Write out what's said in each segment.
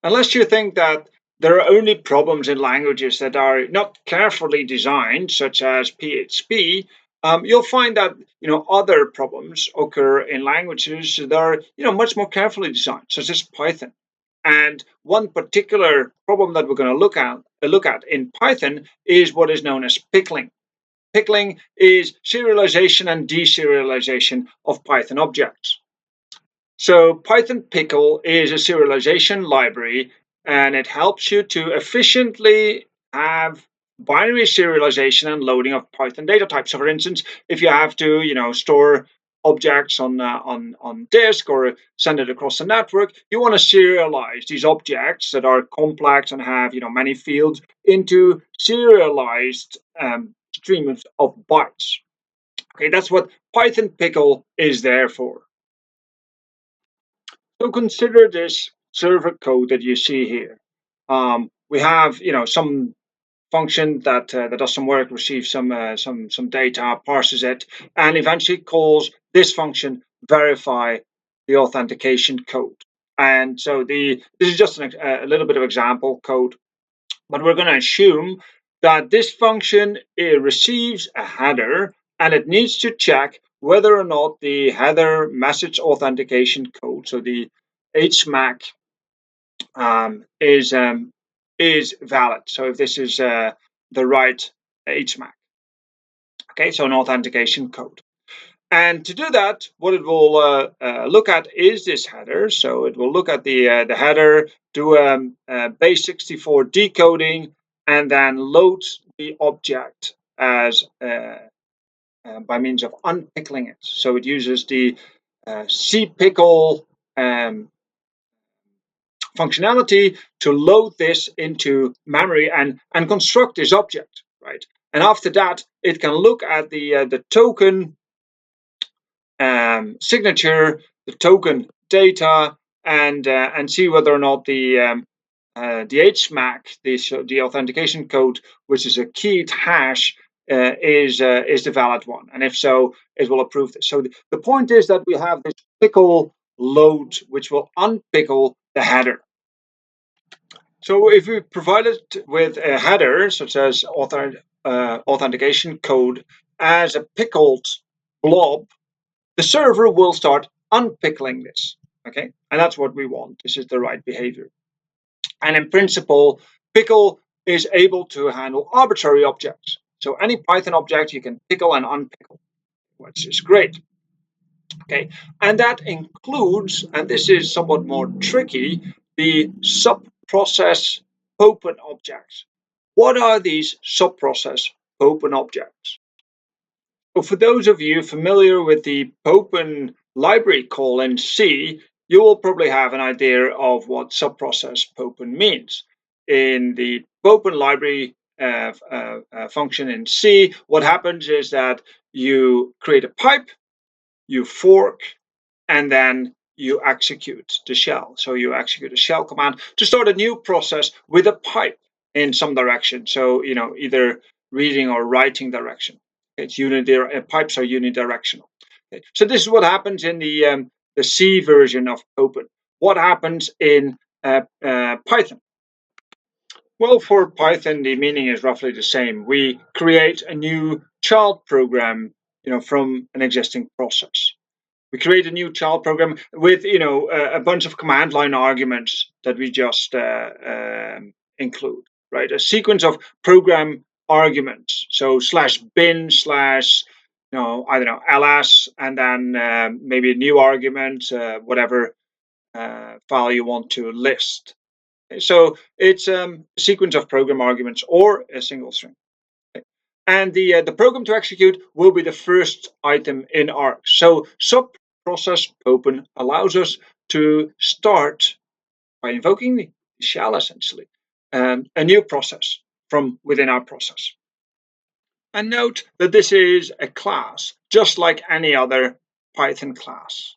Unless you think that there are only problems in languages that are not carefully designed, such as PHP, you'll find that other problems occur in languages that are much more carefully designed, such as Python. And one particular problem that we're going to look at in Python is what is known as pickling. Pickling is serialization and deserialization of Python objects. So Python pickle is a serialization library, and it helps you to efficiently have binary serialization and loading of Python data types. So for instance, if you have to store objects on disk or send it across the network, you want to serialize these objects that are complex and have many fields into serialized streams of bytes. Okay, that's what Python pickle is there for. So consider this server code that you see here. We have, some function that does some work, receives some data, parses it, and eventually calls this function verify the authentication code. And so this is just a little bit of example code, but we're going to assume that this function receives a header and it needs to check whether or not the header message authentication code, so the HMAC, um, is um, is valid. So if this is the right HMAC, okay, so an authentication code. And to do that, what it will look at is this header. So it will look at the header, do base64 decoding, and then load the object as by means of unpickling it. So it uses the cpickle functionality to load this into memory and construct this object, right? And after that, it can look at the token signature, the token data, and see whether or not the HMAC, the authentication code, which is a keyed hash, is the valid one. And if so, it will approve this. So the point is that we have this pickle load, which will unpickle the header. So if we provide it with a header, such as authentication code, as a pickled blob, the server will start unpickling this. Okay, and that's what we want. This is the right behavior. And in principle, pickle is able to handle arbitrary objects. So any Python object you can pickle and unpickle, which is great. Okay, and that includes, and this is somewhat more tricky, the sub-process open objects. What are these sub-process open objects? Well, for those of you familiar with the Popen library call in C, you will probably have an idea of what subprocess Popen means. In the Popen library function in C, what happens is that you create a pipe, you fork, and then you execute the shell. So you execute a shell command to start a new process with a pipe in some direction. So, either reading or writing direction. It's pipes are unidirectional. Okay. So this is what happens in the C version of Open. What happens in Python? Well, for Python, the meaning is roughly the same. We create a new child program, from an existing process. We create a new child program with a bunch of command line arguments that we just include, right? A sequence of program arguments. So /bin I don't know, ls, and then maybe a new argument, whatever file you want to list. So it's a sequence of program arguments or a single string. And the program to execute will be the first item in Arc. So sub-process open allows us to start by invoking the shell, essentially, a new process from within our process. And note that this is a class, just like any other Python class.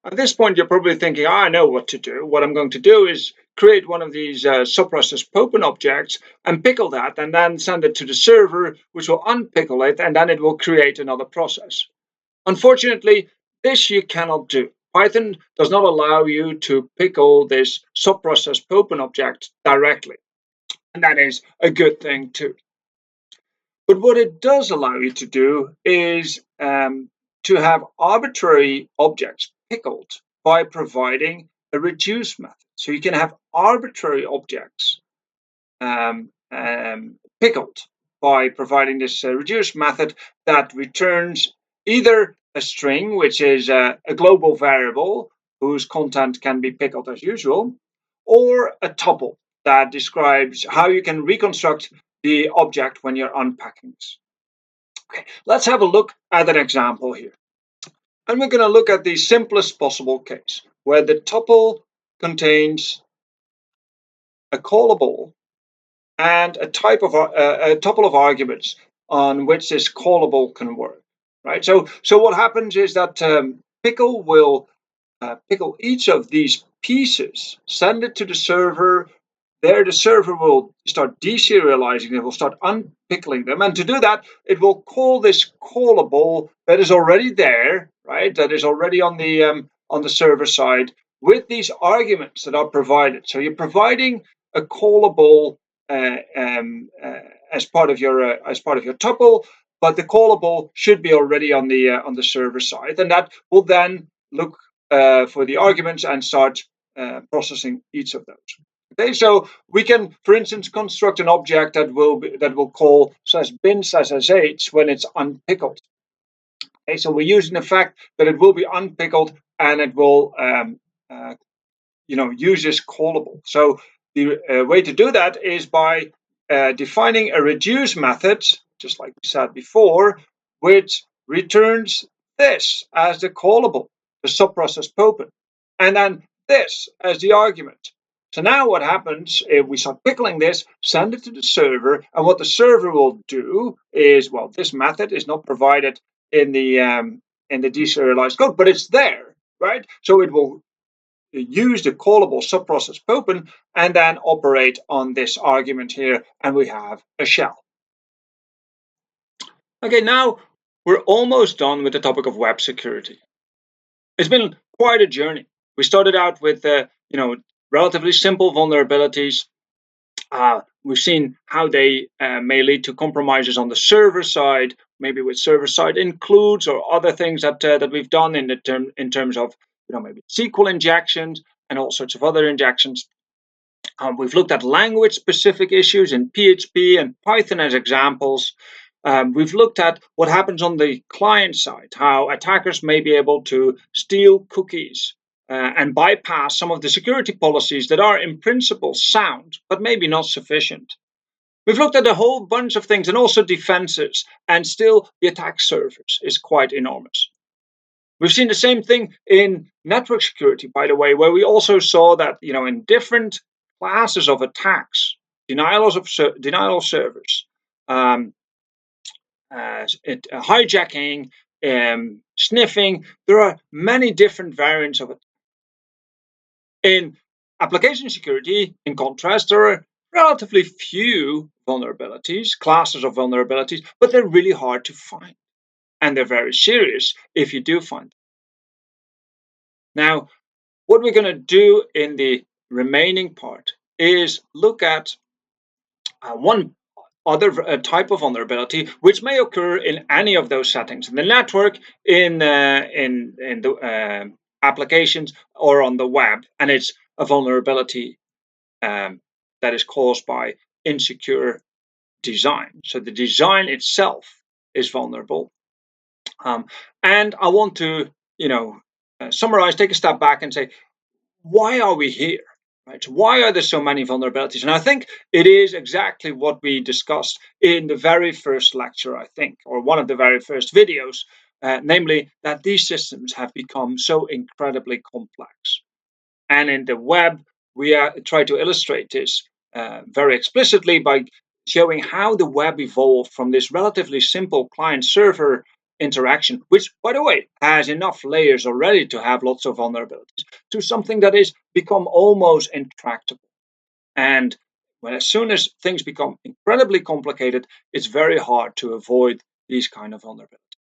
At this point, you're probably thinking, I know what to do. What I'm going to do is create one of these subprocess Popen objects and pickle that, and then send it to the server, which will unpickle it, and then it will create another process. Unfortunately, this you cannot do. Python does not allow you to pickle this subprocess open object directly, and that is a good thing too. But what it does allow you to do is to have arbitrary objects pickled by providing a reduce method. So you can have arbitrary objects pickled by providing this reduce method that returns either a string, which is a global variable whose content can be pickled as usual, or a tuple that describes how you can reconstruct the object when you're unpacking this. Okay, let's have a look at an example here. And we're going to look at the simplest possible case, where the tuple contains a callable and a tuple of arguments on which this callable can work. Right. So what happens is that pickle will pickle each of these pieces, send it to the server. There, the server will start deserializing them, will start unpickling them. And to do that, it will call this callable that is already there, right? That is already on the server side with these arguments that are provided. So you're providing a callable as part of your tuple, but the callable should be already on the server side, and that will then look for the arguments and start processing each of those. Okay, so we can, for instance, construct an object that will call /bin/sh when it's unpickled. Okay, so we're using the fact that it will be unpickled and it will use this callable. So the way to do that is by defining a reduce method, just like we said before, which returns this as the callable, the subprocess open, and then this as the argument. So now what happens if we start pickling this, send it to the server, and what the server will do is, well, this method is not provided in the deserialized code, but it's there, right? So it will use the callable subprocess open and then operate on this argument here, and we have a shell. Okay, now we're almost done with the topic of web security. It's been quite a journey. We started out with relatively simple vulnerabilities. We've seen how they may lead to compromises on the server side, maybe with server side includes or other things that we've done in terms of maybe SQL injections and all sorts of other injections. We've looked at language-specific issues in PHP and Python as examples. We've looked at what happens on the client side, how attackers may be able to steal cookies and bypass some of the security policies that are in principle sound, but maybe not sufficient. We've looked at a whole bunch of things and also defenses, and still the attack surface is quite enormous. We've seen the same thing in network security, by the way, where we also saw that in different classes of attacks, denial of servers, hijacking, sniffing. There are many different variants of it. In application security, in contrast, there are relatively few vulnerabilities, classes of vulnerabilities, but they're really hard to find. And they're very serious if you do find them. Now, what we're going to do in the remaining part is look at one other type of vulnerability, which may occur in any of those settings, in the network, in the applications, or on the web, and it's a vulnerability that is caused by insecure design. So the design itself is vulnerable, and I want to, summarize, take a step back, and say, why are we here? Right? Why are there so many vulnerabilities? And I think it is exactly what we discussed in the very first lecture, I think, or one of the very first videos, namely that these systems have become so incredibly complex. And in the web, we try to illustrate this very explicitly by showing how the web evolved from this relatively simple client-server interaction, which, by the way, has enough layers already to have lots of vulnerabilities, to something that is become almost intractable. And as soon as things become incredibly complicated, it's very hard to avoid these kind of vulnerabilities.